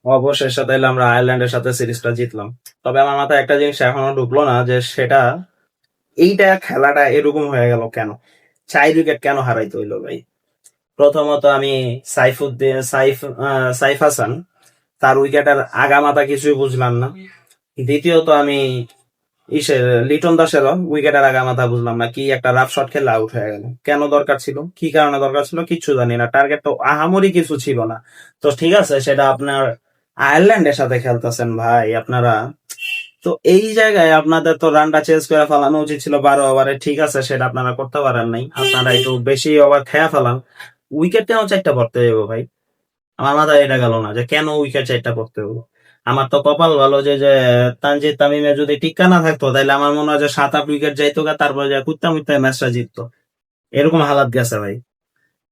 অবশেষে তাইলে আমরা আয়ারল্যান্ডের সাথে সিরিজটা জিতলাম। তবে আমার মাথায় একটা জিনিস এখনো ঢুকলো না, যে সেটা এইটা খেলাটা এরকম হয়ে গেল কেন, 4 উইকেট কেন হারাইতে হইলো ভাই? প্রথমত আমি সাইফুদ্দিন সাইফ হাসান, তার উইকেটের আগামাথা কিছুই বুঝলাম না। দ্বিতীয়ত আমি লিটন দাসেরও উইকেটের আগামাথা বুঝলাম না, কি একটা রাফ শট খেলে আউট হয়ে গেল, কেন দরকার ছিল, কি কারণে দরকার ছিল কিচ্ছু জানি না। টার্গেট তো আহামরি কিছু ছিল না। তো ঠিক আছে, সেটা আপনার আয়ারল্যান্ডের সাথে খেলতেছেন ভাই আপনারা, তো এই জায়গায় আপনাদের তো রানটা চেঞ্জ করে ফেলানো উচিত ছিল 12 ওভারে। ঠিক আছে, সেটা আপনারা করতে পারেন নাই, আপনারা একটু বেশি ওভার খেয়া ফেলান। উইকেট কেন 4টা পড়তে যাবো ভাই? আমার মাথায় এটা গেল না যে কেন উইকেট 4টা পড়তে হবো। আমার তো কপাল ভালো যে যে তানজিদ তামিমে যদি টিক্কা না থাকতো, তাহলে আমার মনে হয় যে 7-8 উইকেট যাইতো গা, তারপরে যে কুত্তা মুত্তা ম্যাচটা জিততো। এরকম হালাত গেছে ভাই।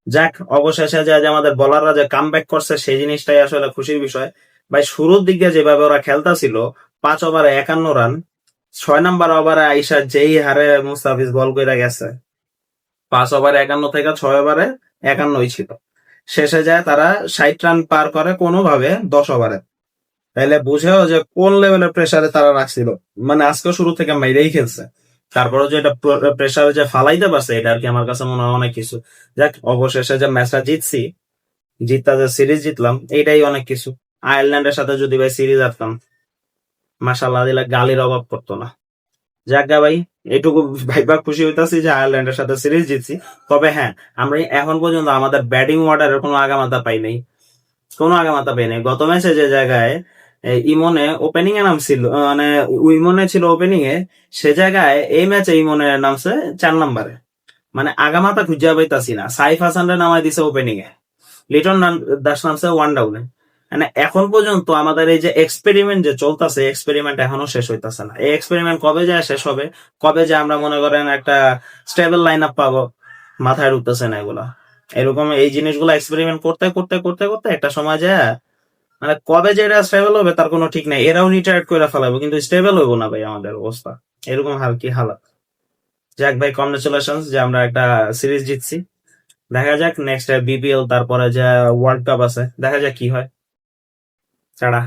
যাক, অবশেষে যে আমাদের বলাররা যে কাম করছে, সেই জিনিসটাই আসলে খুশির বিষয়। ভাই শুরুর দিক দিয়ে যেভাবে ওরা খেলতেছিল, 5 ওভারে 51 রান, 6 নাম্বার ওভারে আইসা যেই হারে মুস্তাফিজ বল করে গেছে, 5 ওভারে 51 থেকে 6 ওভারে 51ই ছিল। শেষে যায় তারা 60 রান পার করে কোনোভাবে 10 ওভারে। তাইলে বুঝেও যে কোন লেভেলের প্রেসারে তারা রাখছিল। মানে আজকে শুরু থেকে মাইরেই খেলছে, তারপরে যে এটা প্রেসারে যে ফালাইতে পারছে, এটা আর কি আমার কাছে মনে হয় অনেক কিছু। যাক, অবশেষে যে ম্যাচটা জিতছি, জিতটা যে সিরিজ জিতলাম, এটাই অনেক কিছু। আয়ারল্যান্ডের সাথে যদি ভাই সিরিজ হারতাম, মাশাআল্লাহ দিলে গালির অভাব পড়তো না। যাক গা ভাই, এটুকু ভাইবা খুশি হইতাছি যে আয়ারল্যান্ডের সাথে সিরিজ জিতছি। তবে হ্যাঁ, আমরা এখন পর্যন্ত আমাদের ব্যাটিং অর্ডারের কোনো আগামাথা পাই নাই, কোনো আগামাথা পাই নাই। গত ম্যাচে যে জায়গায় ইমনে ওপেনিং এ নামছিল, মানে ইমনে ছিল ওপেনিং এ, সে জায়গায় এই ম্যাচে ইমনে নামছে 4 নাম্বারে। মানে আগামাথা খুঁজে পাইতাছি না। সাইফ হাসান নামাই দিছে ওপেনিং এ, লিটন দাস নামছে 1 ডাউনে। মানে এখন পর্যন্ত আমাদের এই যে এক্সপেরিমেন্ট যে চলতেছে, এক্সপেরিমেন্ট এখনো শেষ হইতাছে না। এই এক্সপেরিমেন্ট কবে যায় শেষ হবে, কবে যে আমরা মনে করেন একটা স্টেবল লাইন আপ পাবো, মাথায় ঢুকতেছে না এগুলা। এরকম এই জিনিসগুলো এক্সপেরিমেন্ট করতে করতে করতে করতে একটা সময় যায়, মানে কবে যে এটা স্টেবল হবে তার কোনো ঠিক নেই। এরাও রিটায়ার্ড করে ফেলাবো, কিন্তু স্টেবল হইব না ভাই আমাদের অবস্থা। এরকম হাল কি হালাত। যাক ভাই, কংগ্রেচুলেশন যে আমরা একটা সিরিজ জিতছি। দেখা যাক নেক্সট বিপিএল, তারপরে যে ওয়ার্ল্ড কাপ আছে, দেখা যাক কি হয়। ছাড়া